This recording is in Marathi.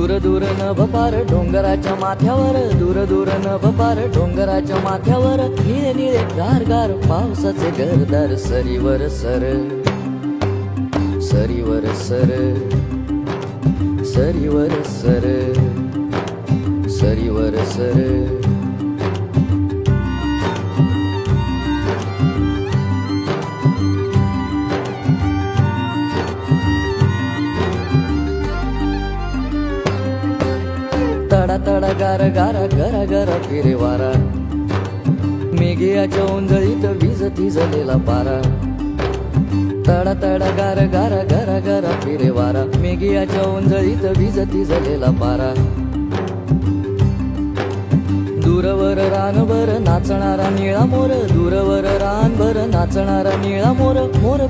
दूर दूर नभ पार डोंगराच्या माथ्यावर, दूर दूर नभ पार डोंगराच्या माथ्यावर, निळे निळे गार गार पावसाचे घरदार, सरीवर सर सरीवर सर सरीवर सर सरीवर सर। तडा तडा गार गारा गरा गरा फिरे वारा, मेघियाच्या ओंजळीत वीज थिजलेला पारा। तडा तडा गार गारा गरा गरा फिरे वारा, मेघियाच्या ओंजळीत वीज थिजलेला पारा। दूरवर रानभर नाचणारा निळा मोर, दूरवर रानभर नाचणारा निळा मोर, मोर